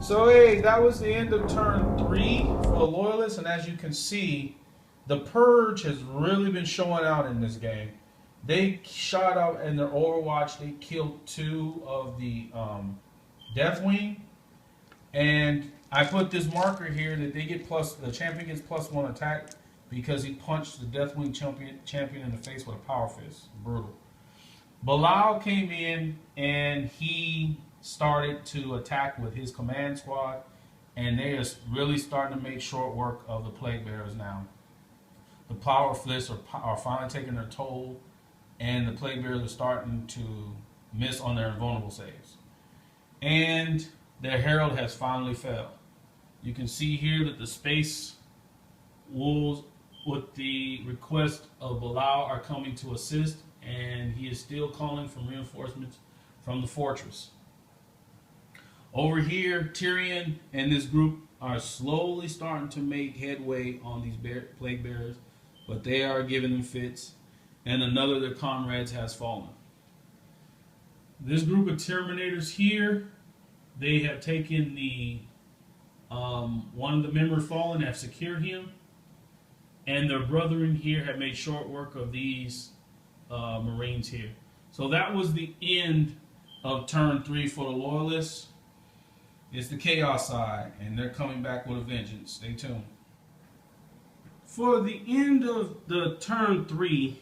So hey, that was the end of turn 3 for the Loyalists, and as you can see, the Purge has really been showing out in this game. They shot out in their Overwatch, they killed 2 of the Deathwing, and I put this marker here that they get the champion gets +1 attack because he punched the Deathwing champion in the face with a power fist. Brutal. Bilal came in and he started to attack with his command squad, and they are really starting to make short work of the Plague Bearers now. The power fists are finally taking their toll, and the Plague Bearers are starting to miss on their invulnerable saves. And their Herald has finally fell. You can see here that the Space Wolves, with the request of Bilal, are coming to assist, and he is still calling for reinforcements from the fortress. Over here, Tyrion and this group are slowly starting to make headway on these Plague Bearers, but they are giving them fits, and another of their comrades has fallen. This group of Terminators here, they have taken the one of the members fallen, have secured him, and their brethren here have made short work of these Marines here. So that was the end of turn 3 for the Loyalists. It's the Chaos side, and they're coming back with a vengeance. Stay tuned. For the end of the turn 3,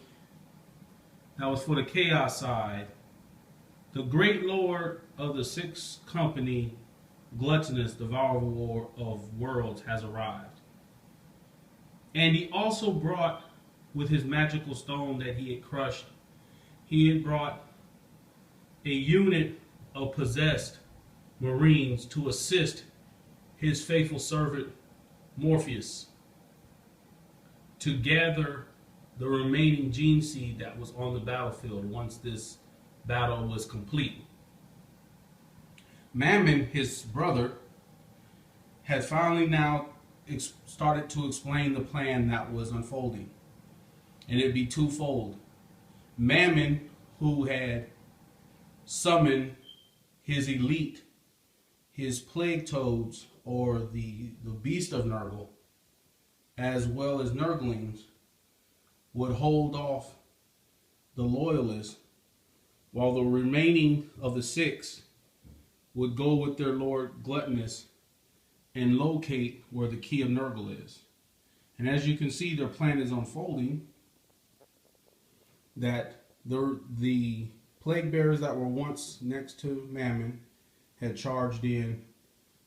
that was for the Chaos side, the Great Lord of the 6th Company Gluttonous, Devourer of Worlds, has arrived. And he also brought, with his magical stone that he had crushed, he had brought a unit of possessed Marines to assist his faithful servant Morpheus to gather the remaining gene seed that was on the battlefield once this battle was complete. Mamon, his brother, had finally now started to explain the plan that was unfolding. And it'd be twofold. Mamon, who had summoned his elite, his plague toads, or the beast of Nurgle, as well as Nurglings, would hold off the Loyalists, while the remaining of the 6 would go with their Lord Gluttonous and locate where the Key of Nurgle is. And as you can see, their plan is unfolding, that the Plague Bearers that were once next to Mamon had charged in,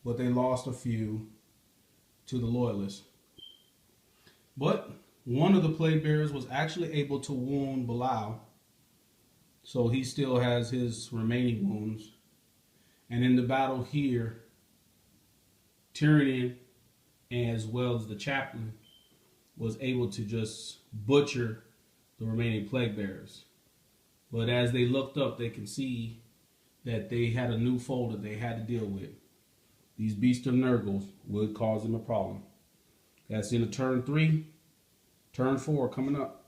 but they lost a few to the Loyalists. But one of the Plague Bearers was actually able to wound Bilal, so he still has his remaining wounds. And in the battle here, Tyrion, as well as the chaplain, was able to just butcher the remaining Plague Bearers. But as they looked up, they can see that they had a new foe that they had to deal with. These beasts of Nurgle would cause them a problem. That's in turn 3. Turn 4 coming up.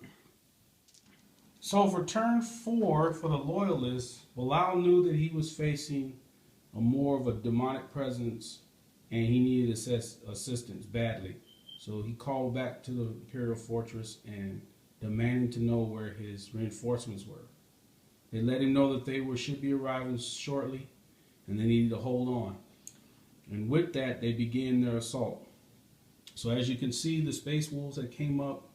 So for turn 4 for the Loyalists, Bilal knew that he was facing more of a demonic presence, and he needed assistance badly. So he called back to the Imperial Fortress and demanded to know where his reinforcements were. They let him know that they should be arriving shortly, and they needed to hold on. And with that, they began their assault. So as you can see, the Space Wolves had came up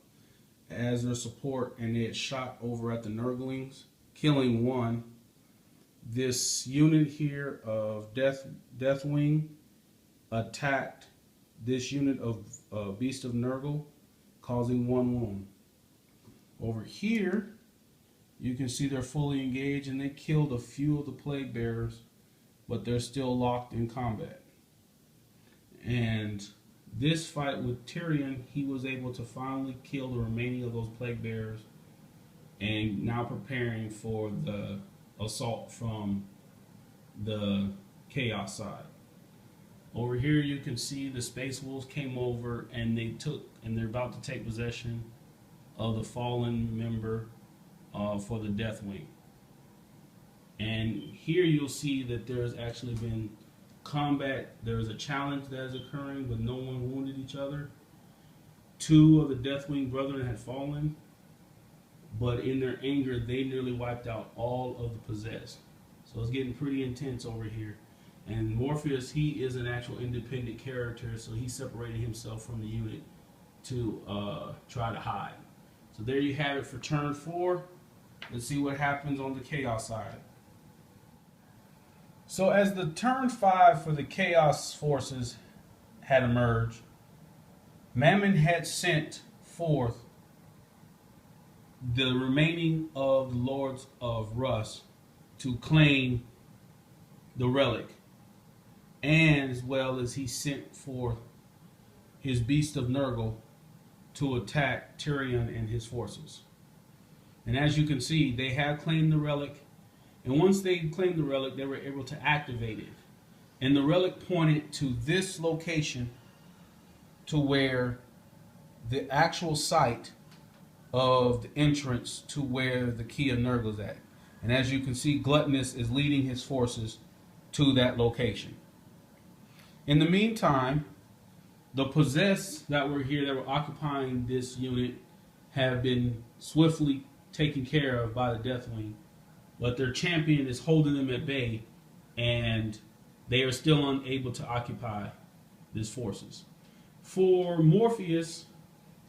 as their support, and they had shot over at the Nurglings, killing one. This unit here of Deathwing attacked this unit of Beast of Nurgle, causing 1 wound. Over here, you can see they're fully engaged, and they killed a few of the Plague Bearers, but they're still locked in combat. And this fight with Tyrion, he was able to finally kill the remaining of those Plague Bearers, and now preparing for the assault from the Chaos side. Over here you can see the Space Wolves came over, and they're about to take possession of the fallen member for the Deathwing. And here you'll see that there's actually been combat, there is a challenge that is occurring, but no one wounded each other. 2 of the Deathwing brethren had fallen, but in their anger, they nearly wiped out all of the possessed. So it's getting pretty intense over here. And Morpheus, he is an actual independent character, so he separated himself from the unit to try to hide. So there you have it for turn 4. Let's see what happens on the Chaos side. So as the turn 5 for the Chaos forces had emerged, Mamon had sent forth the remaining of the Lords of Rust to claim the relic, and as well as he sent forth his Beast of Nurgle to attack Tyrion and his forces. And as you can see, they have claimed the relic, and once they claimed the relic, they were able to activate it. And the relic pointed to this location, to where the actual site of the entrance to where the Key of Nurgle is at. And as you can see, Gluttonous is leading his forces to that location. In the meantime, the possessed that were here, that were occupying this unit, have been swiftly taken care of by the Deathwing, but their champion is holding them at bay, and they are still unable to occupy these forces. For Morpheus,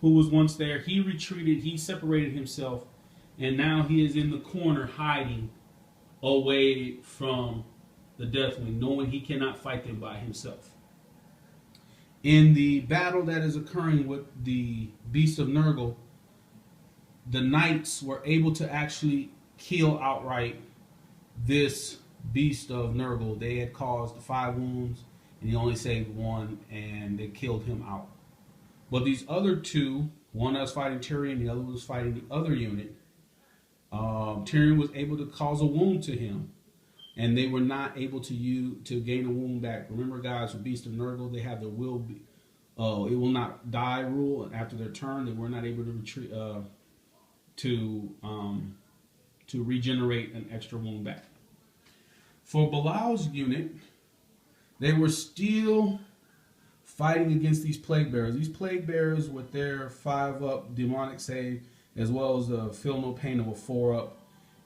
who was once there, he retreated, he separated himself, and now he is in the corner hiding away from the Deathwing, knowing he cannot fight them by himself. In the battle that is occurring with the Beast of Nurgle, the Knights were able to actually kill outright this Beast of Nurgle. They had caused 5 wounds, and he only saved 1, and they killed him out. But these other 2, one that was fighting Tyrion, the other was fighting the other unit, Tyrion was able to cause a wound to him, and they were not able to gain a wound back. Remember, guys, with Beast of Nurgle, they have the it will not die rule, and after their turn, they were not able to retreat to regenerate an extra wound back. For Belal's unit, they were still fighting against these plague bearers. These plague bearers, with their 5-up demonic save, as well as the feel no pain of a 4-up,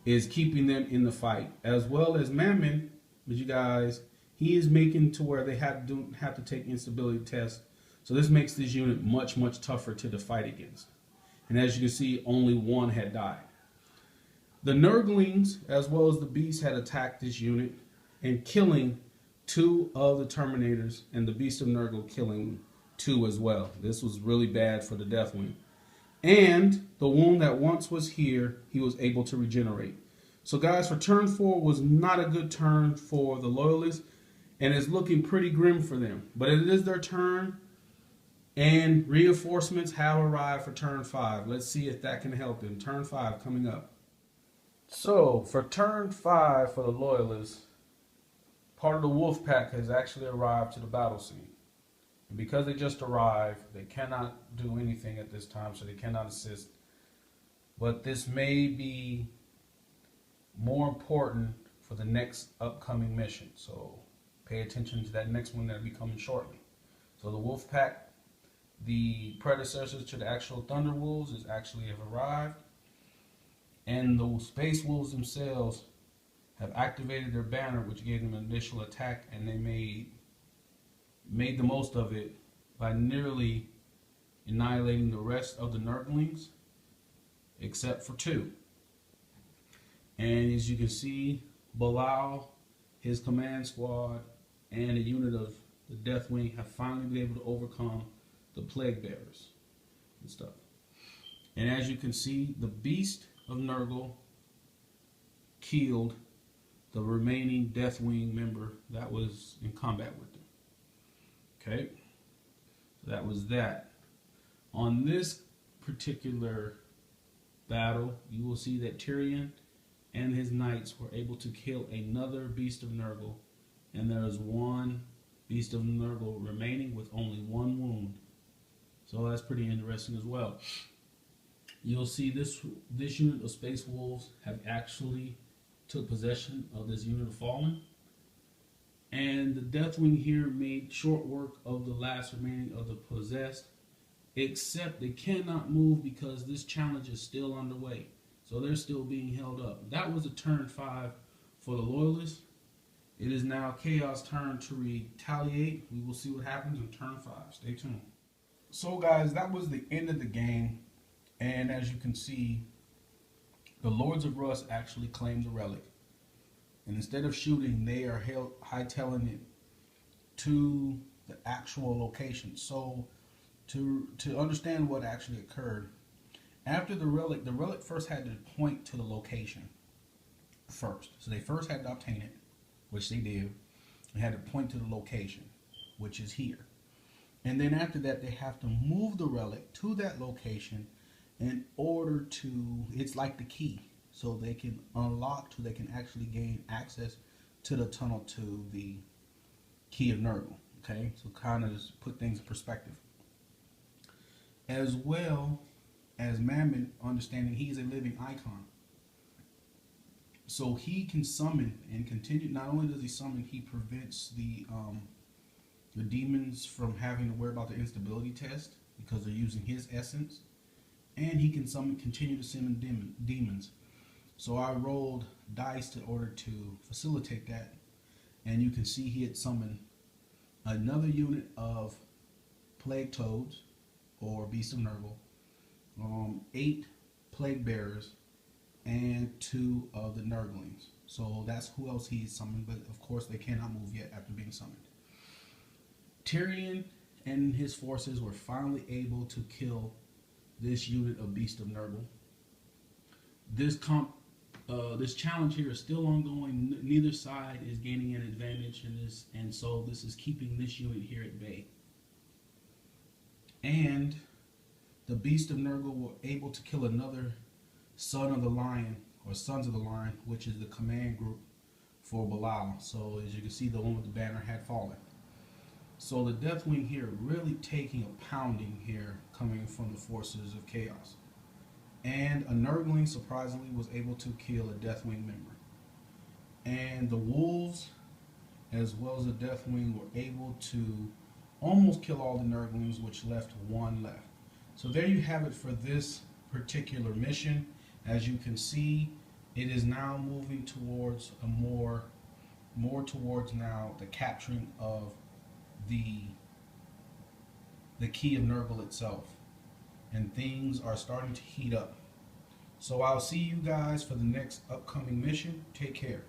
is keeping them in the fight. As well as Mamon, but you guys, he is making to where they have to take instability tests. So this makes this unit much, much tougher to fight against. And as you can see, only 1 had died. The Nurglings, as well as the Beast, had attacked this unit and killing 2 of the Terminators, and the Beast of Nurgle killing 2 as well. This was really bad for the Deathwing. And the wound that once was here, he was able to regenerate. So guys, for turn 4 was not a good turn for the Loyalists, and it's looking pretty grim for them. But it is their turn, and reinforcements have arrived for turn 5. Let's see if that can help them. Turn 5 coming up. So for turn 5 for the Loyalists, part of the wolf pack has actually arrived to the battle scene. And because they just arrived, they cannot do anything at this time, so they cannot assist. But this may be more important for the next upcoming mission. So pay attention to that next one that will be coming shortly. So the wolf pack, the predecessors to the actual Thunder Wolves, have arrived. And the Space Wolves themselves have activated their banner, which gave them an initial attack, and they made the most of it by nearly annihilating the rest of the Nurglings, except for 2. And as you can see, Belal, his command squad, and a unit of the Deathwing have finally been able to overcome the Plague Bearers and stuff. And as you can see, the Beast of Nurgle killed the remaining Deathwing member that was in combat with them. Okay, so that was that. On this particular battle, you will see that Tyrion and his knights were able to kill another Beast of Nurgle, and there is 1 Beast of Nurgle remaining with only 1 wound. So that's pretty interesting as well. You'll see this unit of Space Wolves have actually took possession of this unit of Fallen, And the Deathwing here made short work of the last remaining of the possessed, except they cannot move because this challenge is still underway. So they're still being held up. That was a turn 5 for the Loyalists. It is now Chaos' turn to retaliate. We will see what happens in turn 5. Stay tuned. So guys, that was the end of the game. And as you can see, the Lords of Rust actually claimed the relic. And instead of shooting, they are hightailing it to the actual location. So to understand what actually occurred, after the relic first had to point to the location first. So they first had to obtain it, which they did. They had to point to the location, which is here. And then after that, they have to move the relic to that location in order to, it's like the key. So they can unlock, so they can actually gain access to the tunnel to the Key of Nurgle. Okay, so kind of just put things in perspective. As well as Mamon, understanding he's a living icon. So he can summon and continue. Not only does he summon, he prevents the demons from having to worry about the instability test because they're using his essence. And he can continue to summon demons. So I rolled dice in order to facilitate that. And you can see he had summoned another unit of Plague Toads, or Beast of Nurgle, 8 Plague Bearers, and 2 of the Nurglings. So that's who else he summoned, but of course they cannot move yet after being summoned. Tyrion and his forces were finally able to kill this unit of Beast of Nurgle. This challenge here is still ongoing. Neither side is gaining an advantage in this, and so this is keeping this unit here at bay. And the Beast of Nurgle were able to kill another Son of the Lion, or Sons of the Lion, which is the command group for Belial. So as you can see, the one with the banner had fallen. So the Deathwing here really taking a pounding here coming from the forces of Chaos. And a Nurgling surprisingly was able to kill a Deathwing member. And the Wolves, as well as the Deathwing, were able to almost kill all the Nurglings, which left one left. So there you have it for this particular mission. As you can see, it is now moving towards a more towards now the capturing of the Key of Nurgle itself, and things are starting to heat up. So I'll see you guys for the next upcoming mission. Take care.